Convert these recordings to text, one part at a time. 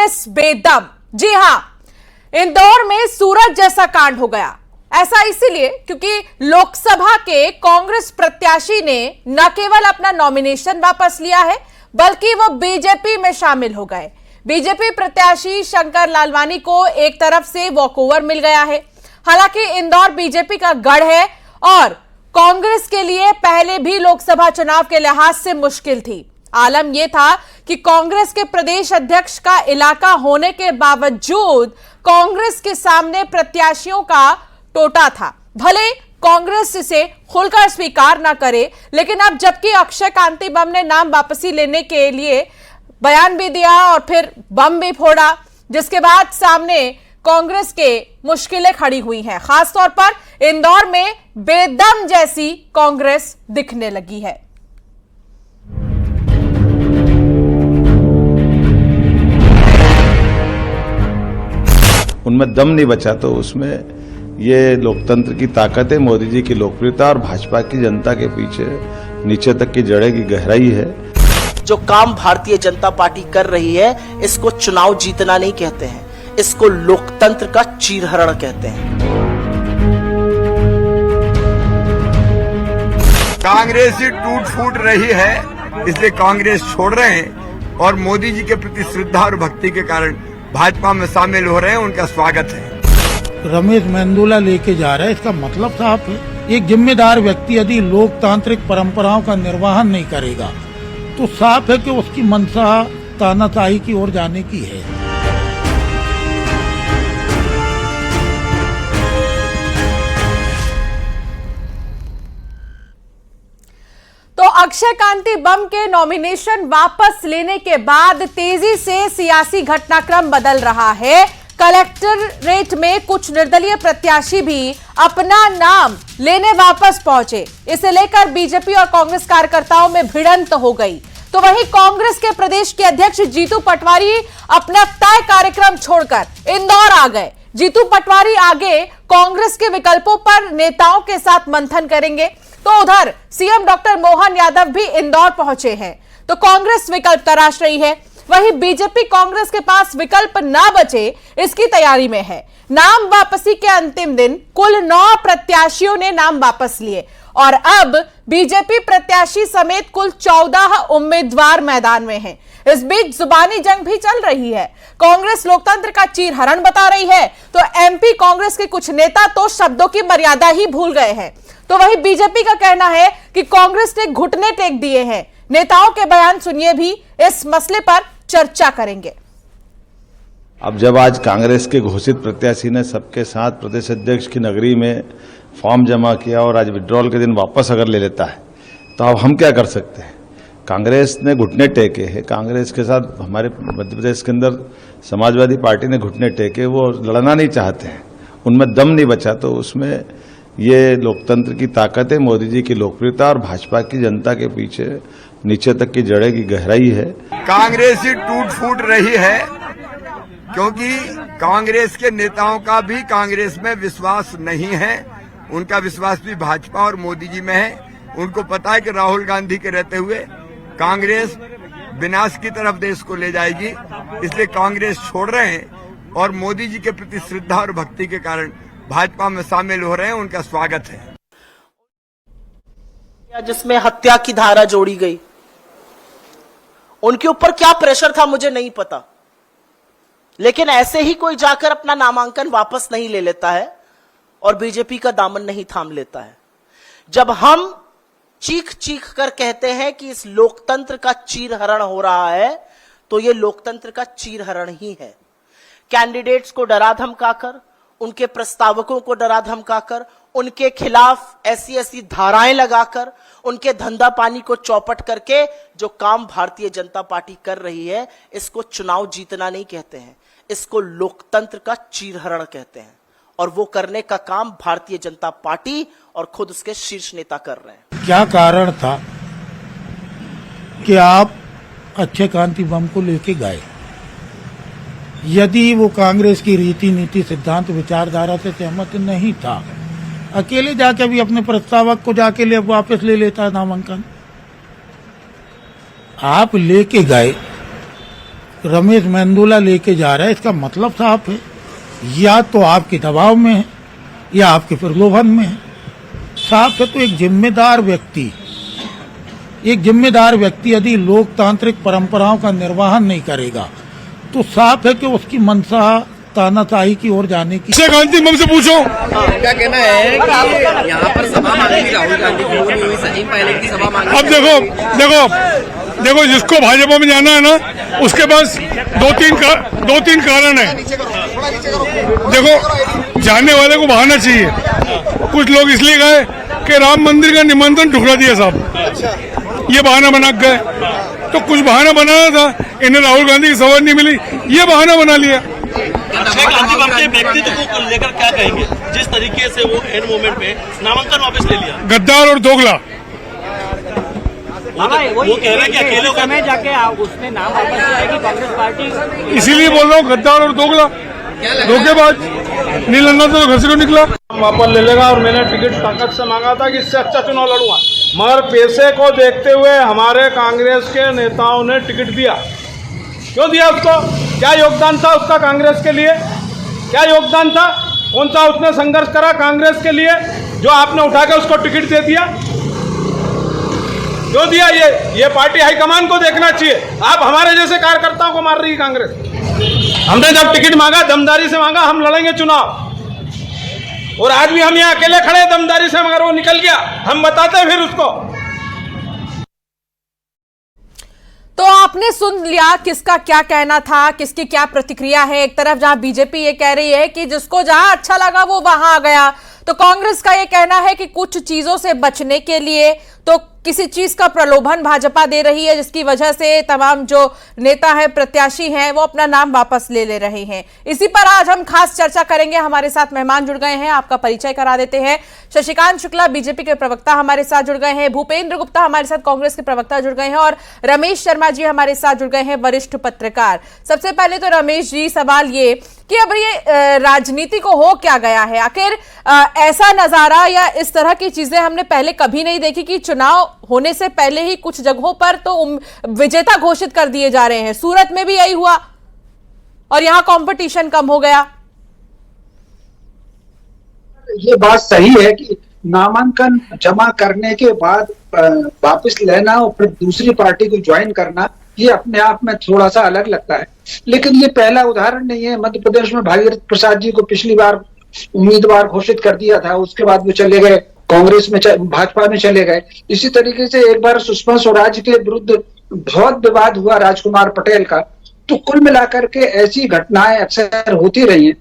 कांग्रेस बेदम। जी हां, इंदौर में सूरज जैसा कांड हो गया। ऐसा इसीलिए क्योंकि लोकसभा के कांग्रेस प्रत्याशी ने न केवल अपना नॉमिनेशन वापस लिया है बल्कि वो बीजेपी में शामिल हो गए। बीजेपी प्रत्याशी शंकर लालवानी को एक तरफ से वॉकओवर मिल गया है। हालांकि इंदौर बीजेपी का गढ़ है और कांग्रेस के लिए पहले भी लोकसभा चुनाव के लिहाज से मुश्किल थी। आलम यह था कि कांग्रेस के प्रदेश अध्यक्ष का इलाका होने के बावजूद कांग्रेस के सामने प्रत्याशियों का टोटा था। भले कांग्रेस इसे खुलकर स्वीकार न करे, लेकिन अब जबकि अक्षय कांति बम ने नाम वापसी लेने के लिए बयान भी दिया और फिर बम भी फोड़ा, जिसके बाद सामने कांग्रेस के मुश्किलें खड़ी हुई हैं। खासतौर पर इंदौर में बेदम जैसी कांग्रेस दिखने लगी है। उनमें दम नहीं बचा तो उसमें ये लोकतंत्र की ताकत है, मोदी जी की लोकप्रियता और भाजपा की जनता के पीछे नीचे तक की जड़ें की गहराई है। जो काम भारतीय जनता पार्टी कर रही है, इसको चुनाव जीतना नहीं कहते हैं, इसको लोकतंत्र का चीरहरण कहते हैं। कांग्रेस ही टूट फूट रही है, इसलिए कांग्रेस छोड़ रहे हैं और मोदी जी के प्रति श्रद्धा और भक्ति के कारण भाजपा में शामिल हो रहे हैं। उनका स्वागत है। रमेश मेंदोला लेके जा रहा है, इसका मतलब साफ है। एक जिम्मेदार व्यक्ति यदि लोकतांत्रिक परंपराओं का निर्वहन नहीं करेगा तो साफ है कि उसकी मंशा तानाशाही की ओर जाने की है। तो अक्षय कांति बम के नॉमिनेशन वापस लेने के बाद तेजी से सियासी घटनाक्रम बदल रहा है। कलेक्टरेट में कुछ निर्दलीय प्रत्याशी भी अपना नाम लेने वापस पहुंचे। इसे लेकर बीजेपी और कांग्रेस कार्यकर्ताओं में भिड़ंत हो गई। तो वहीं कांग्रेस के प्रदेश के अध्यक्ष जीतू पटवारी अपना तय कार्यक्रम छोड़कर इंदौर आ गए। जीतू पटवारी आगे कांग्रेस के विकल्पों पर नेताओं के साथ मंथन करेंगे। तो उधर सीएम डॉक्टर मोहन यादव भी इंदौर पहुंचे हैं। तो कांग्रेस विकल्प तराश रही है, वहीं बीजेपी कांग्रेस के पास विकल्प ना बचे इसकी तैयारी में है। नाम वापसी के अंतिम दिन कुल 9 प्रत्याशियों ने नाम वापस लिए और अब बीजेपी प्रत्याशी समेत कुल 14 उम्मीदवार मैदान में हैं। इस बीच जुबानी जंग भी चल रही है। कांग्रेस लोकतंत्र का चीरहरण बता रही है तो एमपी कांग्रेस के कुछ नेता तो शब्दों की मर्यादा ही भूल गए हैं। तो वहीं बीजेपी का कहना है कि कांग्रेस ने घुटने टेक दिए हैं। नेताओं के बयान सुनिए, भी इस मसले पर चर्चा करेंगे। अब जब आज कांग्रेस के घोषित प्रत्याशी ने सबके साथ प्रदेश अध्यक्ष की नगरी में फॉर्म जमा किया और आज विड्रॉल के दिन वापस अगर ले लेता है तो अब हम क्या कर सकते हैं। कांग्रेस ने घुटने टेके हैं। कांग्रेस के साथ हमारे मध्य प्रदेश के अंदर समाजवादी पार्टी ने घुटने टेके, वो लड़ना नहीं चाहते हैं, उनमें दम नहीं बचा तो उसमें ये लोकतंत्र की ताकत है, मोदी जी की लोकप्रियता और भाजपा की जनता के पीछे नीचे तक की जड़ें की गहराई है। कांग्रेस ही टूट फूट रही है क्योंकि कांग्रेस के नेताओं का भी कांग्रेस में विश्वास नहीं है। उनका विश्वास भी भाजपा और मोदी जी में है। उनको पता है कि राहुल गांधी के रहते हुए कांग्रेस विनाश की तरफ देश को ले जाएगी, इसलिए कांग्रेस छोड़ रहे हैं और मोदी जी के प्रति श्रद्धा और भक्ति के कारण भाजपा में शामिल हो रहे हैं। उनका स्वागत है। जिसमें हत्या की धारा जोड़ी गई, उनके ऊपर क्या प्रेशर था मुझे नहीं पता, लेकिन ऐसे ही कोई जाकर अपना नामांकन वापस नहीं ले लेता है और बीजेपी का दामन नहीं थाम लेता है। जब हम चीख चीख कर कहते हैं कि इस लोकतंत्र का चीरहरण हो रहा है तो यह लोकतंत्र का चीरहरण ही है। कैंडिडेट्स को डरा धमकाकर, उनके प्रस्तावकों को डरा धमकाकर, उनके खिलाफ ऐसी धाराएं लगाकर, उनके धंधा पानी को चौपट करके जो काम भारतीय जनता पार्टी कर रही है, इसको चुनाव जीतना नहीं कहते हैं, इसको लोकतंत्र का चीरहरण कहते हैं। और वो करने का काम भारतीय जनता पार्टी और खुद उसके शीर्ष नेता कर रहे हैं। क्या कारण था कि आप अक्षय कांति बम को लेके गए? यदि वो कांग्रेस की रीति नीति सिद्धांत विचारधारा से सहमत नहीं था, अकेले जाके भी अपने प्रस्तावक को जाके ले वापस ले लेता नामांकन। आप लेके गए रमेश मेंदोला लेके जा रहा है, इसका मतलब साफ है, या तो आपके दबाव में है या आपके प्रलोभन में है। साफ है। तो एक जिम्मेदार व्यक्ति यदि लोकतांत्रिक परंपराओं का निर्वहन नहीं करेगा तो साफ है कि उसकी मंशा तानाशाही की ओर जाने की। गांधी मुझसे पूछो क्या कहना है कि यहाँ पर सभा मांगी थी राहुल गांधी की, वो नहीं हुई, सचिन पायलट की सभा मांगी। अब देखो जिसको भाजपा में जाना है ना, उसके पास दो तीन कारण है। देखो, जाने वाले को बहाना चाहिए। कुछ लोग इसलिए गए कि राम मंदिर का निमंत्रण ठुकरा दिया साहब, ये बहाना बना गए। तो कुछ बहाना बनाना था, इन्हें राहुल गांधी की सभा नहीं मिली, ये बहाना बना लिया। अक्षय गांधी के व्यक्तित्व को लेकर क्या कहेंगे, जिस तरीके से वो एंड मोमेंट पे नामांकन वापस ले लिया? गद्दार और दोगला। वो कह रहे हैं कि अकेले समय जाके उसने नाम वापस लिया कि कांग्रेस पार्टी, इसीलिए बोल रहा हूँ गद्दार और दोगला, धोखेबाज। नील अन्ना तो घर से क्यों निकला? वापस ले लेगा। और मैंने टिकट ताकत से मांगा था कि इससे अच्छा चुनाव लड़ूंगा, मगर पैसे को देखते हुए हमारे कांग्रेस के नेताओं ने टिकट दिया। क्यों दिया उसको? क्या योगदान था उसका कांग्रेस के लिए? क्या योगदान था? कौन सा उसने संघर्ष करा कांग्रेस के लिए जो आपने उठा के उसको टिकट दे दिया? क्यों दिया? ये पार्टी हाईकमान को देखना चाहिए। आप हमारे जैसे कार्यकर्ताओं को मार रही है कांग्रेस। हमने जब टिकट मांगा, दमदारी से मांगा, हम लड़ेंगे चुनाव, और आज भी हम यहाँ अकेले खड़े दमदारी से, मगर वो निकल गया, हम बताते फिर उसको। तो आपने सुन लिया किसका क्या कहना था, किसकी क्या प्रतिक्रिया है। एक तरफ जहां बीजेपी ये कह रही है कि जिसको जहां अच्छा लगा वो वहां आ गया, तो कांग्रेस का ये कहना है कि कुछ चीजों से बचने के लिए तो किसी चीज का प्रलोभन भाजपा दे रही है, जिसकी वजह से तमाम जो नेता हैं, प्रत्याशी हैं, वो अपना नाम वापस ले रहे हैं। इसी पर आज हम खास चर्चा करेंगे। हमारे साथ मेहमान जुड़ गए हैं, आपका परिचय करा देते हैं। शशिकांत शुक्ला बीजेपी के प्रवक्ता हमारे साथ जुड़ गए हैं, भूपेंद्र गुप्ता हमारे साथ कांग्रेस के प्रवक्ता जुड़ गए हैं, और रमेश शर्मा जी हमारे साथ जुड़ गए हैं, वरिष्ठ पत्रकार। सबसे पहले तो रमेश जी, सवाल ये कि अब ये राजनीति को हो क्या गया है? आखिर ऐसा नजारा या इस तरह की चीजें हमने पहले कभी नहीं देखी कि चुनाव होने से पहले ही कुछ जगहों पर तो विजेता घोषित कर दिए जा रहे हैं। सूरत में भी यही हुआ और यहां कंपटीशन कम हो गया। ये बात सही है कि नामांकन जमा करने के बाद वापस लेना और फिर दूसरी पार्टी को ज्वाइन करना, ये अपने आप में थोड़ा सा अलग लगता है, लेकिन ये पहला उदाहरण नहीं है। मध्य प्रदेश में भागीरथ प्रसाद जी को पिछली बार उम्मीदवार घोषित कर दिया था, उसके बाद वो चले गए कांग्रेस में, भाजपा में चले गए। इसी तरीके से एक बार सुषमा स्वराज के विरुद्ध बहुत विवाद हुआ राजकुमार पटेल का। तो कुल मिलाकर के ऐसी घटनाएं अक्सर होती रही हैं।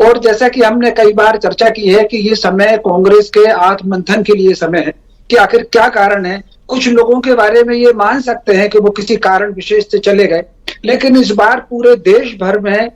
और जैसा कि हमने कई बार चर्चा की है कि ये समय कांग्रेस के आत्ममंथन के लिए समय है कि आखिर क्या कारण है। कुछ लोगों के बारे में ये मान सकते हैं कि वो किसी कारण विशेष से चले गए, लेकिन इस बार पूरे देश भर में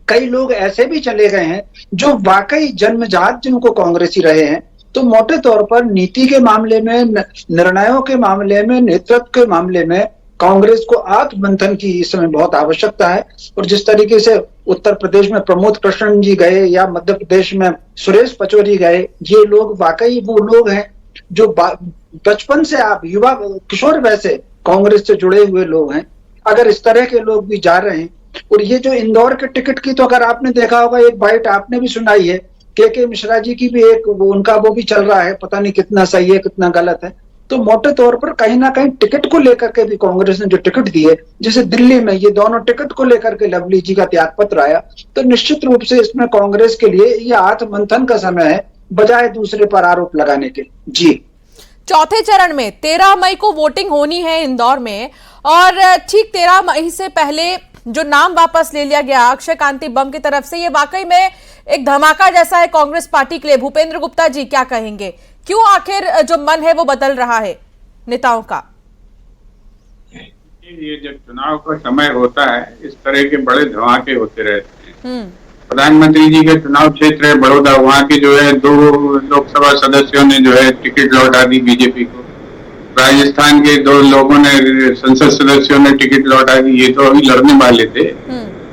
कई लोग ऐसे भी चले गए हैं जो वाकई जन्मजात जिनको कांग्रेसी रहे हैं। तो मोटे तौर पर नीति के मामले में, निर्णयों के मामले में, नेतृत्व के मामले में कांग्रेस को आत्ममंथन की इस समय बहुत आवश्यकता है। और जिस तरीके से उत्तर प्रदेश में प्रमोद कृष्णन जी गए या मध्य प्रदेश में सुरेश पचौरी गए, ये लोग वाकई वो लोग हैं जो बचपन से आप युवा किशोर वैसे कांग्रेस से जुड़े हुए लोग हैं। अगर इस तरह के लोग भी जा रहे हैं, और ये जो इंदौर के टिकट की, तो अगर आपने देखा होगा एक बाइट आपने भी सुनाई है, के मिश्रा जी की भी एक उनका वो भी चल रहा है, पता नहीं कितना सही है कितना गलत है। तो मोटे तौर पर कहीं ना कहीं टिकट को लेकर के भी कांग्रेस ने जो टिकट दिए, जैसे दिल्ली में ये दोनों टिकट को लेकर के लवली जी का त्यागपत्र आया, तो निश्चित रूप से इसमें कांग्रेस के लिए ये आत्ममंथन का समय है, बजाय दूसरे पर आरोप लगाने के। जी, चौथे चरण में 13 मई को वोटिंग होनी है इंदौर में, और ठीक 13 मई से पहले जो नाम वापस ले लिया गया अक्षय कांति बम की तरफ से, ये वाकई में एक धमाका जैसा है कांग्रेस पार्टी के लिए। भूपेंद्र गुप्ता जी क्या कहेंगे, क्यों आखिर जो मन है वो बदल रहा है नेताओं का? ये जब चुनाव का समय होता है, इस तरह के बड़े धमाके होते रहते हैं। प्रधानमंत्री जी के चुनाव क्षेत्र है बड़ौदा, वहाँ के जो है 2 लोकसभा सदस्यों ने जो है टिकट लौटा दी बीजेपी को। राजस्थान के 2 लोगों ने, संसद सदस्यों ने टिकट लौटा दी। ये तो अभी लड़ने वाले थे,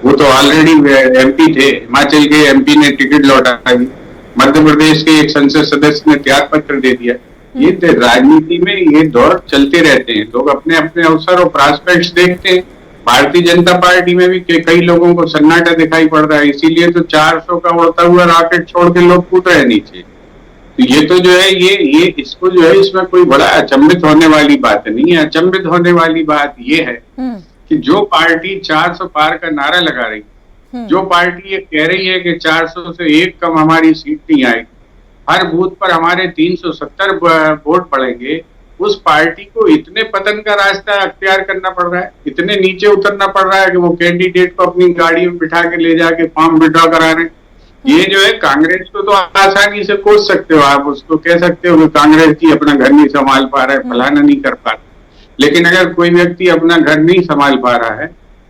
वो तो ऑलरेडी एमपी थे। हिमाचल के एमपी ने टिकट लौटा दी। मध्य प्रदेश के एक संसद सदस्य ने त्याग पत्र दे दिया। ये राजनीति में ये दौर चलते रहते हैं, लोग अपने अपने अवसर और प्रॉस्पेक्ट्स देखते हैं। भारतीय जनता पार्टी में भी कई लोगों को सन्नाटा दिखाई पड़ रहा है, इसीलिए तो 400 का उड़ता हुआ रॉकेट छोड़ के लोग कूद रहे नीचे। तो ये तो जो है ये इसको जो है इसमें कोई बड़ा अचंभित होने वाली बात नहीं है। अचंभित होने वाली बात ये है कि जो पार्टी 400 पार का नारा लगा रही, जो पार्टी ये कह रही है कि 400 से एक कम हमारी सीट नहीं आएगी, हर बूथ पर हमारे 370 वोट पड़ेंगे, उस पार्टी को इतने पतन का रास्ता अख्तियार करना पड़ रहा है, इतने नीचे उतरना पड़ रहा है कि वो कैंडिडेट को अपनी गाड़ी में बिठा के ले जाके फॉर्म विड्रॉ करा रहे हैं। ये जो है कांग्रेस को तो आसानी से कोस सकते हो आप, उसको कह सकते हो कि कांग्रेस की अपना घर नहीं संभाल पा रहा है, फलाना नहीं कर पा रहा। लेकिन अगर कोई व्यक्ति अपना घर नहीं संभाल पा रहा है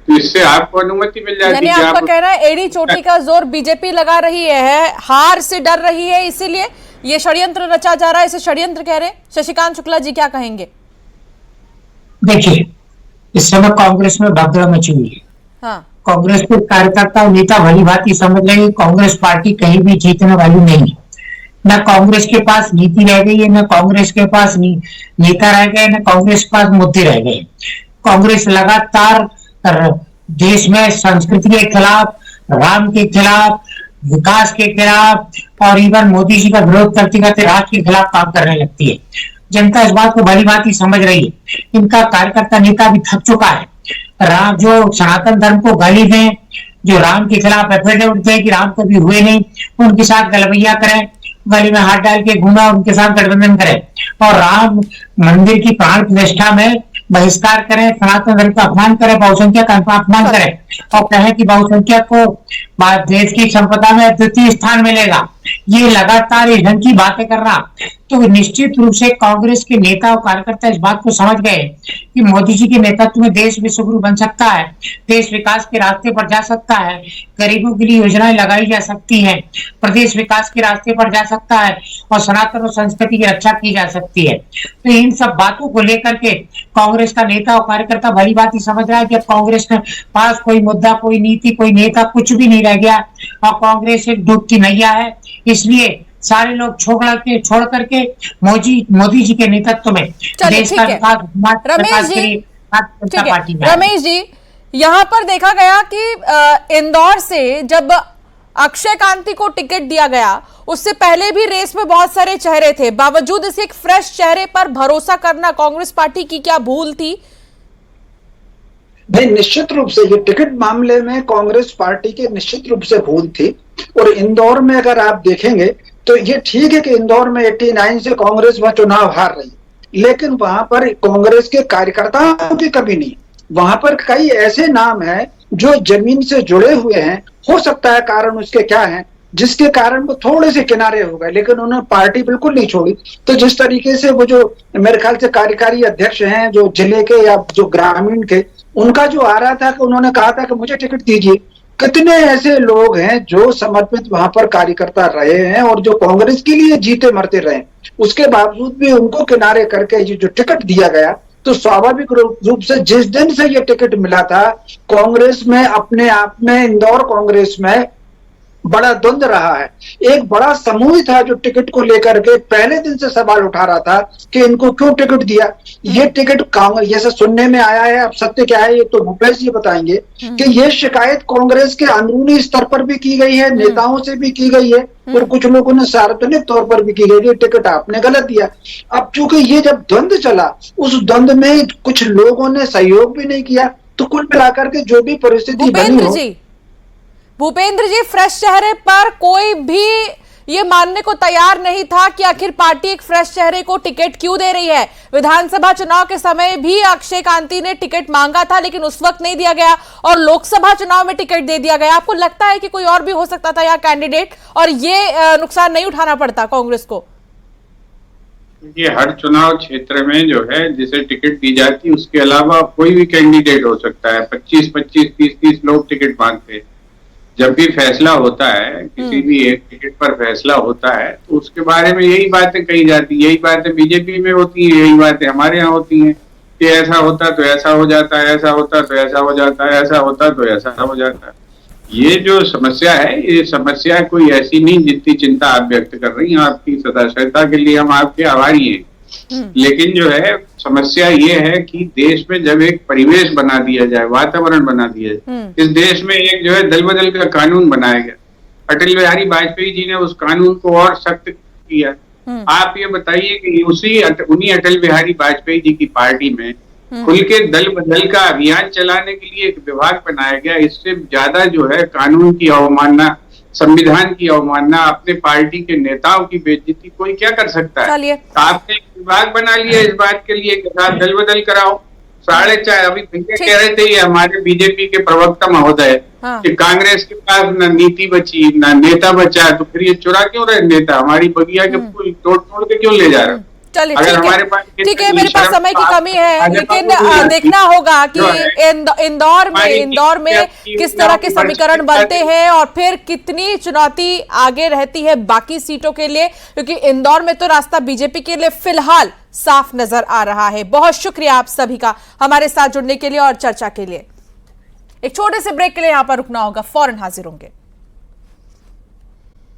तो इससे आपको अनुमति मिल जाती है। आपका कहना है एड़ी चोटी का जोर बीजेपी लगा रही है, हार से डर रही है, इसीलिए ये षड्यंत्र रचा जा रहा है, इसे षड्यंत्र कह रहे हैं। शशिकांत शुक्ला जी क्या कहेंगे? देखिए, इस समय कांग्रेस में भगदड़ मची हुई है। हाँ। कांग्रेस के कार्यकर्ता और नेता भली भांति समझ रहे हैं कांग्रेस पार्टी कहीं भी जीतने वाली नहीं है। न कांग्रेस के पास नीति रह गई है, न कांग्रेस के पास नेता रह गए, न कांग्रेस के पास मुद्दे रह गए। कांग्रेस लगातार देश में संस्कृति के खिलाफ, राम के खिलाफ, विकास के खिलाफ और इवन मोदी जी का विरोध करते करते राष्ट्र के खिलाफ काम करने लगती है। जनता इस बात को भली भांति समझ रही है। इनका कार्यकर्ता नेता भी थक चुका है। राम जो सनातन धर्म को गाली दें, जो राम के खिलाफ एफिडेविट उठते हैं कि राम कभी हुए नहीं, उनके साथ गलबैया करें, गली में हाथ डाल के घूमा, उनके साथ गठबंधन करें और राम मंदिर की प्राण प्रतिष्ठा में बहिष्कार करें, सनातन धर्म का अपमान करें, बहुसंख्यक का अपमान करें और कहें कि बहुसंख्यक को देश की संपदा में द्वितीय स्थान मिलेगा। ये लगातार इस ढंग की बातें कर रहा, तो निश्चित रूप से कांग्रेस के नेता और कार्यकर्ता इस बात को समझ गए कि मोदी जी के नेतृत्व में देश विश्वगुरु बन सकता है, देश विकास के रास्ते पर जा सकता है, गरीबों के लिए योजनाएं लगाई जा सकती हैं, प्रदेश विकास के रास्ते पर जा सकता है और सनातन और संस्कृति की रक्षा की जा सकती है। तो इन सब बातों को लेकर के कांग्रेस का नेता और कार्यकर्ता भली बात ही समझ रहा है कि अब कांग्रेस के पास कोई मुद्दा, कोई नीति, कोई नेता, कुछ भी नहीं रह गया और कांग्रेस एक डूबती नैया है। इसलिए सारे लोग छोड़ करके मोदी जी के नेतृत्व में देश का विकास रमेश जी, यहाँ पर देखा गया कि इंदौर से जब अक्षय कांति को टिकट दिया गया, उससे पहले भी रेस में बहुत सारे चेहरे थे, बावजूद इस एक फ्रेश चेहरे पर भरोसा करना कांग्रेस पार्टी की क्या भूल थी? नहीं, निश्चित रूप से ये टिकट मामले में कांग्रेस पार्टी की निश्चित रूप से भूल थी। और इंदौर में अगर आप देखेंगे तो ये ठीक है कि इंदौर में 89 से कांग्रेस वह चुनाव हार रही, लेकिन वहां पर कांग्रेस के कार्यकर्ताओं की कमी नहीं। वहां पर कई ऐसे नाम हैं जो जमीन से जुड़े हुए हैं, हो सकता है कारण उसके क्या है जिसके कारण वो थोड़े से किनारे हो गए, लेकिन उन्होंने पार्टी बिल्कुल नहीं छोड़ी। तो जिस तरीके से वो जो मेरे ख्याल से कार्यकारी अध्यक्ष हैं जो जिले के या जो ग्रामीण के, उनका जो आ रहा था कि उन्होंने कहा था कि मुझे टिकट दीजिए। कितने ऐसे लोग हैं जो समर्पित वहां पर कार्यकर्ता रहे हैं और जो कांग्रेस के लिए जीते मरते रहे, उसके बावजूद भी उनको किनारे करके ये जो टिकट दिया गया, तो स्वाभाविक रूप से जिस दिन से ये टिकट मिला था कांग्रेस में अपने आप में, इंदौर कांग्रेस में बड़ा द्वंद रहा है। एक बड़ा समूह था जो टिकट को लेकर के पहले दिन से सवाल उठा रहा था कि इनको क्यों टिकट दिया। ये टिकट कांग्रेस, जैसे सुनने में आया है, अब सत्य क्या है ये तो भूपेश जी बताएंगे, कि ये शिकायत कांग्रेस के अंदरूनी स्तर पर भी की गई है, नेताओं से भी की गई है और कुछ लोगों ने सार्वजनिक तौर पर भी की गई, ये टिकट आपने गलत दिया। अब चूंकि ये जब द्वंद चला, उस द्वंद में कुछ लोगों ने सहयोग भी नहीं किया, तो कुल मिलाकर के जो भी परिस्थिति बनी हो। भूपेंद्र जी, फ्रेश चेहरे पर कोई भी ये मानने को तैयार नहीं था कि आखिर पार्टी एक फ्रेश चेहरे को टिकट क्यों दे रही है। विधानसभा चुनाव के समय भी अक्षय कांति ने टिकट मांगा था, लेकिन उस वक्त नहीं दिया गया और लोकसभा चुनाव में टिकट दे दिया गया। आपको लगता है कि कोई और भी हो सकता था यहाँ कैंडिडेट और ये नुकसान नहीं उठाना पड़ता कांग्रेस को? ये हर चुनाव क्षेत्र में जो है जिसे टिकट दी जाती है उसके अलावा कोई भी कैंडिडेट हो सकता है। 25-25, 30-30 लोग टिकट मांगते हैं। जब भी फैसला होता है, किसी भी एक टिकट पर फैसला होता है, तो उसके बारे में यही बातें कही जाती है। यही बातें बीजेपी में होती है, यही बातें हमारे यहाँ होती हैं कि ऐसा होता तो ऐसा हो जाता है, ऐसा होता तो ऐसा हो जाता है, ऐसा होता तो ऐसा हो जाता है। ये जो समस्या है, ये समस्या कोई ऐसी नहीं जितनी चिंता आप व्यक्त कर रही हैं। आपकी सदाशयता के लिए हम आपके आभारी हैं। लेकिन जो है समस्या ये है कि देश में जब एक परिवेश बना दिया जाए, वातावरण बना दिया जाए, इस देश में एक जो है दल बदल का कानून बनाया गया। अटल बिहारी वाजपेयी जी ने उस कानून को और सख्त किया। आप ये बताइए कि उन्हीं अटल बिहारी वाजपेयी जी की पार्टी में खुल के दल बदल का अभियान चलाने के लिए एक विभाग बनाया गया। इससे ज्यादा जो है कानून की अवमानना, संविधान की अवमानना, अपने पार्टी के नेताओं की बेइज्जती कोई क्या कर सकता है। आपने एक विभाग बना लिया इस बात के लिए कि आप दल बदल कराओ। 4.5 अभी भैया कह रहे थे, ये हमारे बीजेपी के प्रवक्ता महोदय कि कांग्रेस के पास न नीति बची न नेता बचा, तो फिर ये चुरा क्यों रहे नेता? हमारी बगिया के फूल तोड़ के क्यों ले जा रहे? चलिए ठीक है, मेरे पास समय की कमी है, लेकिन देखना होगा कि इंदौर में किस तरह के समीकरण बनते हैं और फिर कितनी चुनौती आगे रहती है बाकी सीटों के लिए, क्योंकि इंदौर में तो रास्ता बीजेपी के लिए फिलहाल साफ नजर आ रहा है। बहुत शुक्रिया आप सभी का हमारे साथ जुड़ने के लिए और चर्चा के लिए। एक छोटे से ब्रेक के लिए यहां पर रुकना होगा, फौरन हाजिर होंगे।